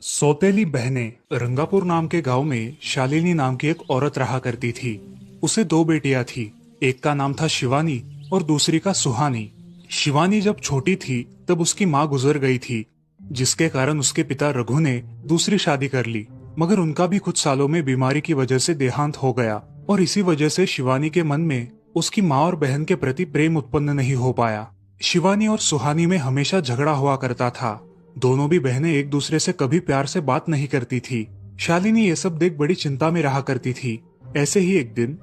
सौतेली बहनें रंगापुर नाम के गांव में शालिनी नाम की एक औरत रहा करती थी। उसे दो बेटियां थी। एक का नाम था शिवानी और दूसरी का सुहानी। शिवानी जब छोटी थी तब उसकी माँ गुजर गई थी, जिसके कारण उसके पिता रघु ने दूसरी शादी कर ली। मगर उनका भी कुछ सालों में बीमारी की वजह से देहांत हो गया और इसी वजह से शिवानी के मन में उसकी माँ और बहन के प्रति प्रेम उत्पन्न नहीं हो पाया। शिवानी और सुहानी में हमेशा झगड़ा हुआ करता था। दोनों भी बहनें एक दूसरे से कभी प्यार से बात नहीं करती थी। शालिनी ये सब देख बड़ी चिंता में रहा करती थी। ऐसे ही एक दिन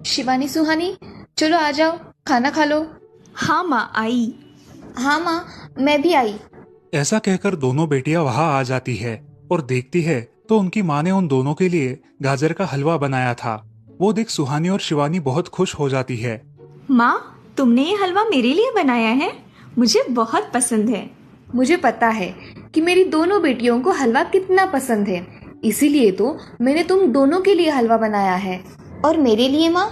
शिवानी सुहानी, चलो आ जाओ, खाना खा लो। हाँ माँ आई। हाँ माँ, मैं भी आई। ऐसा कहकर दोनों बेटियां वहां आ जाती है और देखती है तो उनकी माँ ने उन दोनों के लिए गाजर का हलवा बनाया था। वो देख सुहानी और शिवानी बहुत खुश हो जाती है। माँ, तुमने ये हलवा मेरे लिए बनाया है? मुझे बहुत पसंद है। मुझे पता है कि मेरी दोनों बेटियों को हलवा कितना पसंद है, इसीलिए तो मैंने तुम दोनों के लिए हलवा बनाया है। और मेरे लिए माँ?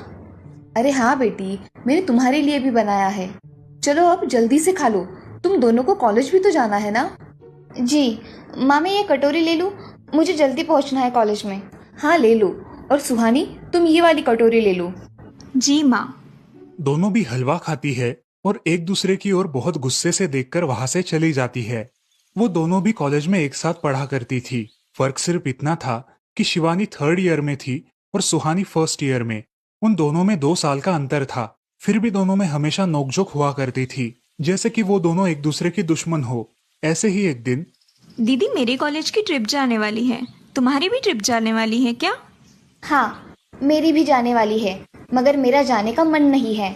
अरे हाँ बेटी, मैंने तुम्हारे लिए भी बनाया है। चलो अब जल्दी से खा लो, तुम दोनों को कॉलेज भी तो जाना है ना। जी माँ, मैं ये कटोरी ले लूँ? मुझे जल्दी पहुँचना है कॉलेज में। हाँ ले लो। और सुहानी, तुम ये वाली कटोरी ले लो। जी माँ। दोनों भी हलवा खाती है और एक दूसरे की ओर बहुत गुस्से से देखकर वहां से चली जाती है। वो दोनों भी कॉलेज में एक साथ पढ़ा करती थी। फर्क सिर्फ इतना था कि शिवानी थर्ड ईयर में थी और सुहानी फर्स्ट ईयर में। उन दोनों में 2 साल का अंतर था। फिर भी दोनों में हमेशा नोकझोंक हुआ करती थी, जैसे कि वो दोनों एक दूसरे की दुश्मन हो। ऐसे ही एक दिन दीदी, मेरे कॉलेज की ट्रिप जाने वाली है। तुम्हारी भी ट्रिप जाने वाली है क्या? हाँ, मेरी भी जाने वाली है, मगर मेरा जाने का मन नहीं है।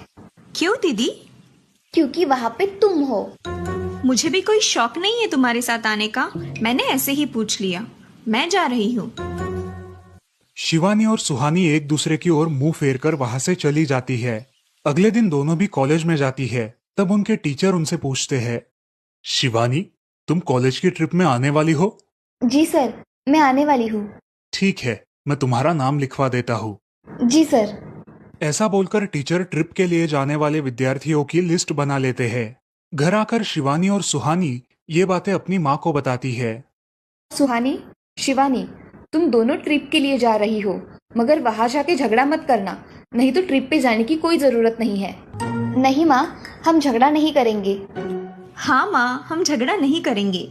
क्यों दीदी? क्योंकि वहाँ पे तुम हो। मुझे भी कोई शौक नहीं है तुम्हारे साथ आने का। मैंने ऐसे ही पूछ लिया। मैं जा रही हूँ। शिवानी और सुहानी एक दूसरे की ओर मुंह फेरकर वहां से चली जाती है। अगले दिन दोनों भी कॉलेज में जाती है। तब उनके टीचर उनसे पूछते हैं, शिवानी, तुम कॉलेज की ट्रिप में आने वाली हो? जी सर, मैं आने वाली हूँ। ठीक है, मैं तुम्हारा नाम लिखवा देता हूँ। जी सर। ऐसा बोलकर टीचर ट्रिप के लिए जाने वाले विद्यार्थियों की लिस्ट बना लेते हैं। घर आकर शिवानी और सुहानी ये बातें अपनी माँ को बताती है। सुहानी, शिवानी, तुम दोनों ट्रिप के लिए जा रही हो, मगर वहां जाके झगड़ा मत करना, नहीं तो ट्रिप पे जाने की कोई जरूरत नहीं है। नहीं माँ, हम झगड़ा नहीं करेंगे। हाँ माँ, हम झगड़ा नहीं करेंगे।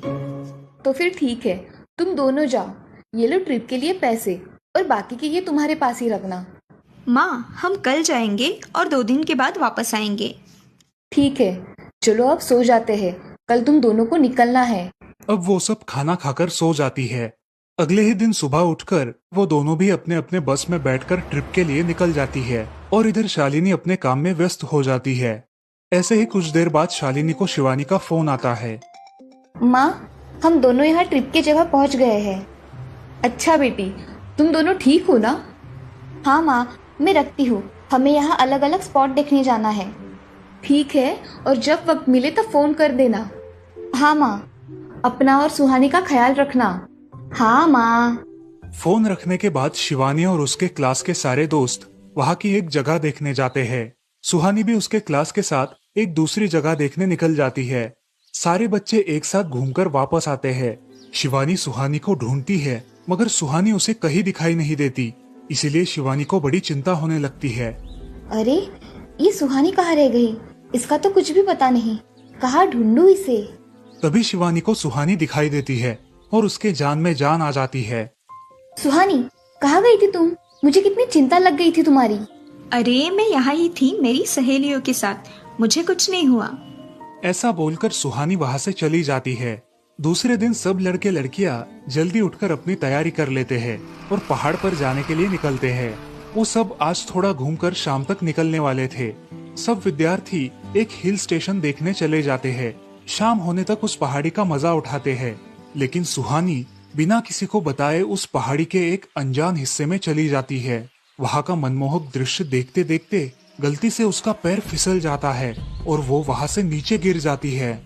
तो फिर ठीक है, तुम दोनों जाओ। ये लो ट्रिप के लिए पैसे, और बाकी के ये तुम्हारे पास ही रखना। माँ, हम कल जाएंगे और 2 दिन के बाद वापस आएंगे। ठीक है, चलो अब सो जाते हैं, कल तुम दोनों को निकलना है। अब वो सब खाना खाकर सो जाती है। अगले ही दिन सुबह उठकर वो दोनों भी अपने अपने बस में बैठकर ट्रिप के लिए निकल जाती है और इधर शालिनी अपने काम में व्यस्त हो जाती है। ऐसे ही कुछ देर बाद शालिनी को शिवानी का फोन आता है। माँ, हम दोनों यहाँ ट्रिप की जगह पहुँच गए हैं। अच्छा बेटी, तुम दोनों ठीक हो ना? हाँ माँ, मैं रखती हूँ, हमें यहाँ अलग अलग स्पॉट देखने जाना है। ठीक है, और जब वक्त मिले तब फोन कर देना। हाँ माँ, अपना और सुहानी का ख्याल रखना। हाँ माँ। फोन रखने के बाद शिवानी और उसके क्लास के सारे दोस्त वहाँ की एक जगह देखने जाते हैं। सुहानी भी उसके क्लास के साथ एक दूसरी जगह देखने निकल जाती है। सारे बच्चे एक साथ घूमकर वापस आते हैं। शिवानी सुहानी को ढूंढती है, मगर सुहानी उसे कहीं दिखाई नहीं देती। इसीलिए शिवानी को बड़ी चिंता होने लगती है। अरे, ये सुहानी कहाँ रह गई? इसका तो कुछ भी पता नहीं, कहाँ ढूंढूं इसे? तभी शिवानी को सुहानी दिखाई देती है और उसके जान में जान आ जाती है। सुहानी, कहाँ गई थी तुम? मुझे कितनी चिंता लग गई थी तुम्हारी। अरे, मैं यहाँ ही थी मेरी सहेलियों के साथ, मुझे कुछ नहीं हुआ। ऐसा बोलकर सुहानी वहाँ से चली जाती है। दूसरे दिन सब लड़के लड़कियाँ जल्दी उठकर अपनी तैयारी कर लेते हैं और पहाड़ पर जाने के लिए निकलते हैं। वो सब आज थोड़ा घूमकर शाम तक निकलने वाले थे। सब विद्यार्थी एक हिल स्टेशन देखने चले जाते हैं। शाम होने तक उस पहाड़ी का मजा उठाते हैं, लेकिन सुहानी बिना किसी को बताए उस पहाड़ी के एक अनजान हिस्से में चली जाती है। वहाँ का मनमोहक दृश्य देखते देखते गलती से उसका पैर फिसल जाता है और वो वहाँ से नीचे गिर जाती है।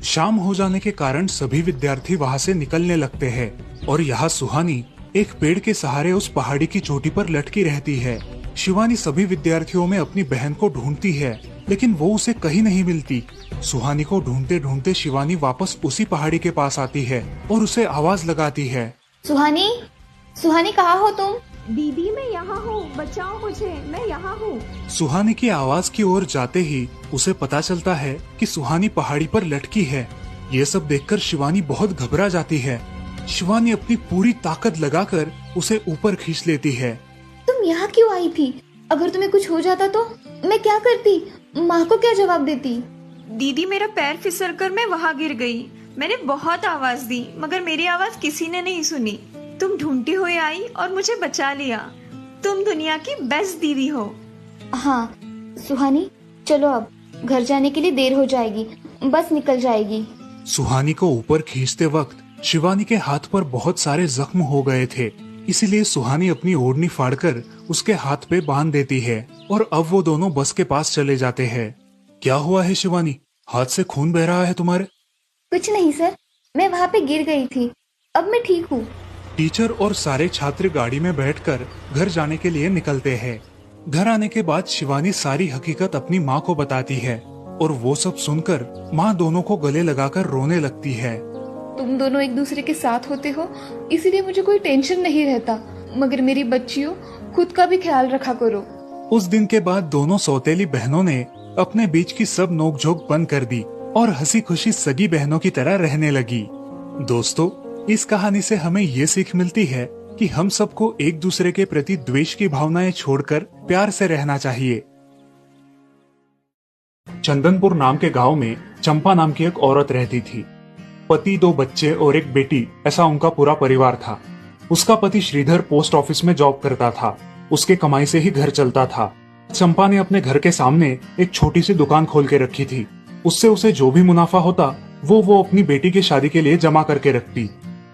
शाम हो जाने के कारण सभी विद्यार्थी वहाँ से निकलने लगते हैं और यहाँ सुहानी एक पेड़ के सहारे उस पहाड़ी की चोटी पर लटकी रहती है। शिवानी सभी विद्यार्थियों में अपनी बहन को ढूंढती है, लेकिन वो उसे कहीं नहीं मिलती। सुहानी को ढूंढते ढूंढते शिवानी वापस उसी पहाड़ी के पास आती है और उसे आवाज लगाती है। सुहानी, सुहानी कहाँ हो तुम? दीदी मैं यहाँ हूँ, बचाओ मुझे, मैं यहाँ हूँ। सुहानी की आवाज की ओर जाते ही उसे पता चलता है कि सुहानी पहाड़ी पर लटकी है। ये सब देखकर शिवानी बहुत घबरा जाती है। शिवानी अपनी पूरी ताकत लगाकर उसे ऊपर खींच लेती है। तुम यहाँ क्यों आई थी? अगर तुम्हें कुछ हो जाता तो मैं क्या करती? माँ को क्या जवाब देती? दीदी मेरा पैर फिसल कर मैं वहाँ गिर गई। मैंने बहुत आवाज दी मगर मेरी आवाज किसी ने नहीं सुनी। तुम ढूंढती हुई आई और मुझे बचा लिया। तुम दुनिया की बेस्ट दीदी हो। हाँ सुहानी, चलो अब घर जाने के लिए देर हो जाएगी, बस निकल जाएगी। सुहानी को ऊपर खींचते वक्त शिवानी के हाथ पर बहुत सारे जख्म हो गए थे, इसीलिए सुहानी अपनी ओढ़नी फाड़कर उसके हाथ पे बांध देती है और अब वो दोनों बस के पास चले जाते हैं। क्या हुआ है शिवानी, हाथ से खून बह रहा है तुम्हारे? कुछ नहीं सर, मैं वहाँ पे गिर गई थी, अब मैं ठीक हूँ। टीचर और सारे छात्र गाड़ी में बैठकर घर जाने के लिए निकलते हैं। घर आने के बाद शिवानी सारी हकीकत अपनी माँ को बताती है और वो सब सुनकर माँ दोनों को गले लगाकर रोने लगती है। तुम दोनों एक दूसरे के साथ होते हो इसीलिए मुझे कोई टेंशन नहीं रहता, मगर मेरी बच्चियों खुद का भी ख्याल रखा करो। उस दिन के बाद दोनों सौतेली बहनों ने अपने बीच की सब नोकझोंक बंद कर दी और हंसी खुशी सगी बहनों की तरह रहने लगी। दोस्तों, इस कहानी से हमें ये सीख मिलती है कि हम सबको एक दूसरे के प्रति द्वेष की भावनाएं छोड़कर प्यार से रहना चाहिए। चंदनपुर नाम के गांव में चंपा नाम की एक औरत रहती थी। पति, 2 बच्चे और एक बेटी, ऐसा उनका पूरा परिवार था। उसका पति श्रीधर पोस्ट ऑफिस में जॉब करता था। उसके कमाई से ही घर चलता था। चंपा ने अपने घर के सामने एक छोटी सी दुकान खोल के रखी थी। उससे उसे जो भी मुनाफा होता वो अपनी बेटी की शादी के लिए जमा करके रखती।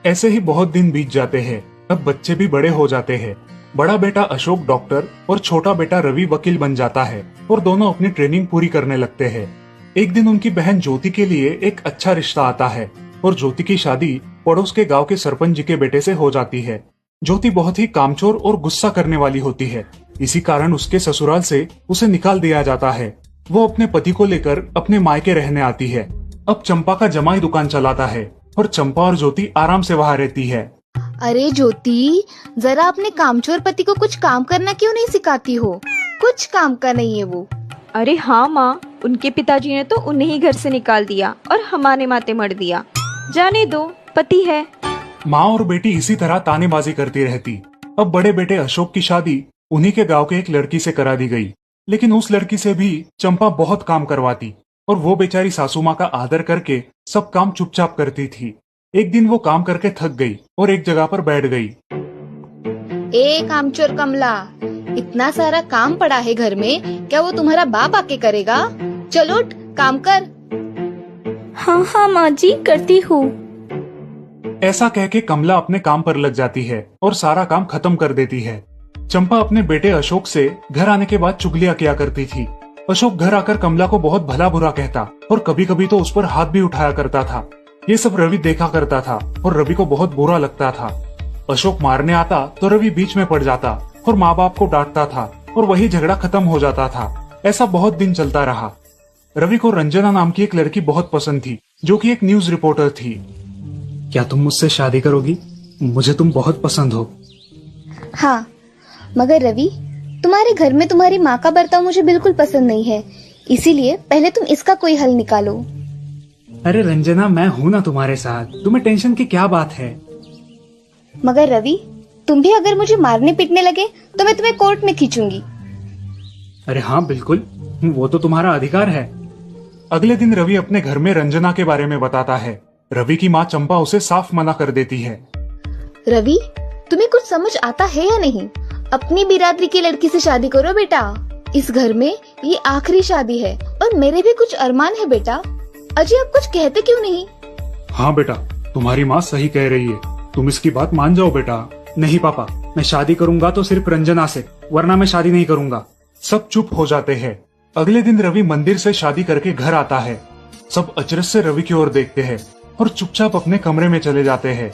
ऐसे ही बहुत दिन बीत जाते हैं। अब बच्चे भी बड़े हो जाते हैं। बड़ा बेटा अशोक डॉक्टर और छोटा बेटा रवि वकील बन जाता है और दोनों अपनी ट्रेनिंग पूरी करने लगते हैं। एक दिन उनकी बहन ज्योति के लिए एक अच्छा रिश्ता आता है और ज्योति की शादी पड़ोस के गांव के सरपंच जी के बेटे से हो जाती है। ज्योति बहुत ही कामचोर और गुस्सा करने वाली होती है। इसी कारण उसके ससुराल से उसे निकाल दिया जाता है। वो अपने पति को लेकर अपने मायके रहने आती है। अब चंपा का जमाई दुकान चलाता है और चंपा और ज्योति आराम से वहाँ रहती है। अरे ज्योति, जरा अपने कामचोर पति को कुछ काम करना क्यों नहीं सिखाती हो? कुछ काम का नहीं है वो। अरे हाँ माँ, उनके पिताजी ने तो उन्हें ही घर से निकाल दिया और हमारे माथे मर दिया। जाने दो, पति है। माँ और बेटी इसी तरह तानेबाजी करती रहती। अब बड़े बेटे अशोक की शादी उन्हीं के गांव के एक लड़की से करा दी गई, लेकिन उस लड़की से भी चंपा बहुत काम करवाती और वो बेचारी सासू माँ का आदर करके सब काम चुपचाप करती थी। एक दिन वो काम करके थक गई और एक जगह पर बैठ गई। ए कामचोर कमला, इतना सारा काम पड़ा है घर में, क्या वो तुम्हारा बाप आके करेगा? चलो उठ, काम कर। हाँ हाँ माँ जी, करती हूँ। ऐसा कह के कमला अपने काम पर लग जाती है और सारा काम खत्म कर देती है। चंपा अपने बेटे अशोक से घर आने के बाद चुगलियां किया करती थी। अशोक घर आकर कमला को बहुत भला बुरा कहता और कभी कभी तो उस पर हाथ भी उठाया करता था। ये सब रवि देखा करता था और रवि को बहुत बुरा लगता था। अशोक मारने आता तो रवि बीच में पड़ जाता और माँ बाप को डांटता था और वही झगड़ा खत्म हो जाता था। ऐसा बहुत दिन चलता रहा। रवि को रंजना नाम की एक लड़की बहुत पसंद थी, जो कि एक न्यूज रिपोर्टर थी। क्या तुम मुझसे शादी करोगी? मुझे तुम बहुत पसंद हो। हाँ, मगर रवि, तुम्हारे घर में तुम्हारी माँ का बर्ताव मुझे बिल्कुल पसंद नहीं है, इसीलिए पहले तुम इसका कोई हल निकालो। अरे रंजना, मैं हूँ ना तुम्हारे साथ, तुम्हें टेंशन की क्या बात है? मगर रवि, तुम भी अगर मुझे मारने पीटने लगे तो मैं तुम्हें कोर्ट में खींचूंगी। अरे हाँ बिल्कुल, वो तो तुम्हारा अधिकार है। अगले दिन रवि अपने घर में रंजना के बारे में बताता है। रवि की माँ चंपा उसे साफ मना कर देती है। रवि, तुम्हें कुछ समझ आता है या नहीं? अपनी बिरादरी की लड़की से शादी करो बेटा। इस घर में ये आखिरी शादी है और मेरे भी कुछ अरमान है बेटा। अजय, आप कुछ कहते क्यों नहीं? हाँ बेटा, तुम्हारी माँ सही कह रही है, तुम इसकी बात मान जाओ बेटा। नहीं पापा, मैं शादी करूंगा तो सिर्फ रंजना से, वरना मैं शादी नहीं करूंगा। सब चुप हो जाते हैं। अगले दिन रवि मंदिर से शादी करके घर आता है। सब अचरज से रवि की ओर देखते हैं और चुपचाप अपने कमरे में चले जाते हैं।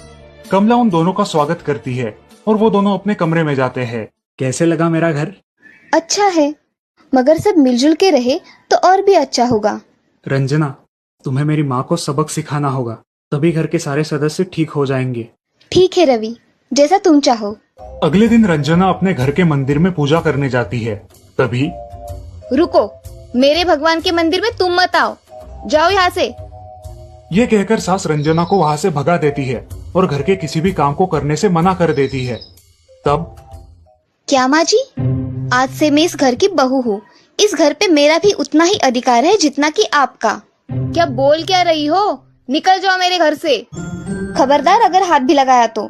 कमला उन दोनों का स्वागत करती है और वो दोनों अपने कमरे में जाते हैं। कैसे लगा मेरा घर? अच्छा है, मगर सब मिलजुल के रहे तो और भी अच्छा होगा। रंजना, तुम्हें मेरी माँ को सबक सिखाना होगा, तभी घर के सारे सदस्य ठीक हो जाएंगे। ठीक है रवि, जैसा तुम चाहो। अगले दिन रंजना अपने घर के मंदिर में पूजा करने जाती है। तभी रुको, मेरे भगवान के मंदिर में तुम मत आओ, जाओ यहाँ से। ये कहकर सास रंजना को वहाँ से भगा देती है और घर के किसी भी काम को करने से मना कर देती है। तब क्या माँ जी, आज से मैं इस घर की बहू हूँ। इस घर पे मेरा भी उतना ही अधिकार है जितना कि आपका। क्या बोल क्या रही हो? निकल जाओ मेरे घर से। खबरदार अगर हाथ भी लगाया तो।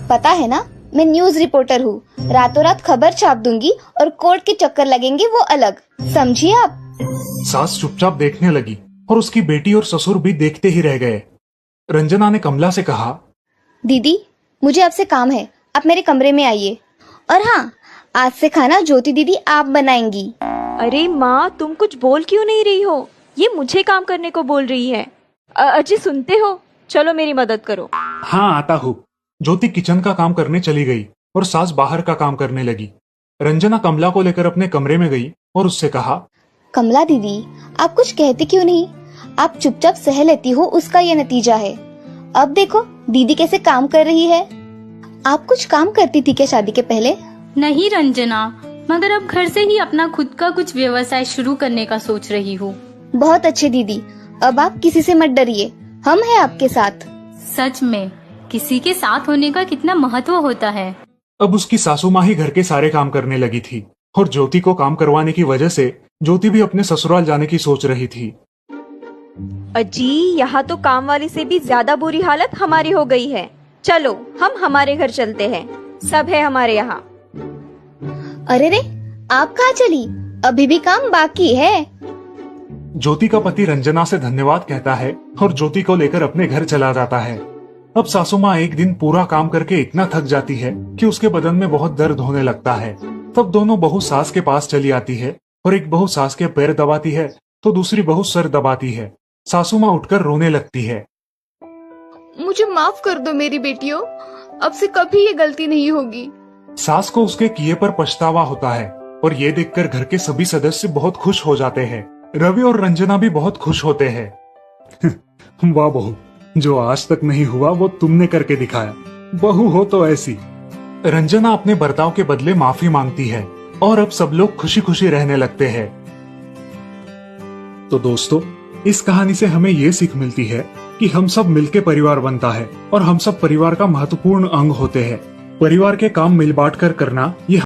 पता है ना, मैं न्यूज रिपोर्टर हूँ। रातों रात खबर छाप दूंगी और कोर्ट के चक्कर लगेंगे वो अलग, समझिए आप। सास चुपचाप देखने लगी और उसकी बेटी और ससुर भी देखते ही रह गए। रंजना ने कमला से कहा, दीदी मुझे आपसे काम है, आप मेरे कमरे में आइए। और हाँ, आज से खाना ज्योति दीदी आप बनाएंगी। अरे माँ, तुम कुछ बोल क्यों नहीं रही हो? ये मुझे काम करने को बोल रही है। अजय सुनते हो? चलो मेरी मदद करो। हाँ आता हूँ। ज्योति किचन का काम करने चली गई और सास बाहर का काम करने लगी। रंजना कमला को लेकर अपने कमरे में गई और उससे कहा, कमला दीदी, आप कुछ कहते क्यों नहीं? आप चुपचाप सह लेती हो, उसका ये नतीजा है। अब देखो दीदी कैसे काम कर रही है। आप कुछ काम करती थी क्या शादी के पहले? नहीं रंजना, मगर अब घर से ही अपना खुद का कुछ व्यवसाय शुरू करने का सोच रही हूँ। बहुत अच्छे दीदी, अब आप किसी से मत डरिए, हम हैं आपके साथ। सच में किसी के साथ होने का कितना महत्व होता है। अब उसकी सासू माँ ही घर के सारे काम करने लगी थी और ज्योति को काम करवाने की वजह से ज्योति भी अपने ससुराल जाने की सोच रही थी। अजी, यहाँ तो काम वाली से भी ज्यादा बुरी हालत हमारी हो गई है। चलो हम हमारे घर चलते हैं, सब है हमारे यहाँ। अरे रे, आप कहाँ चली? अभी भी काम बाकी है। ज्योति का पति रंजना से धन्यवाद कहता है और ज्योति को लेकर अपने घर चला जाता है। अब सासू माँ एक दिन पूरा काम करके इतना थक जाती है कि उसके बदन में बहुत दर्द होने लगता है। तब दोनों बहू सास के पास चली आती है और एक बहू सास के पैर दबाती है तो दूसरी बहू सर दबाती है। सासू माँ उठकर रोने लगती है। मुझे माफ कर दो मेरी बेटियों, अब से कभी ये गलती नहीं होगी। सास को उसके किए पर पछतावा होता है और ये देखकर घर के सभी सदस्य बहुत खुश हो जाते हैं। रवि और रंजना भी बहुत खुश होते हैं। वाह बहू, जो आज तक नहीं हुआ वो तुमने करके दिखाया। बहू हो तो ऐसी। रंजना अपने बर्ताव के बदले माफी मांगती है और अब सब लोग खुशी खुशी रहने लगते हैं। तो दोस्तों, इस कहानी से हमें ये सीख मिलती है कि हम सब मिलके परिवार बनता है और हम सब परिवार का महत्वपूर्ण अंग होते हैं। परिवार के काम मिल बांट कर करना ये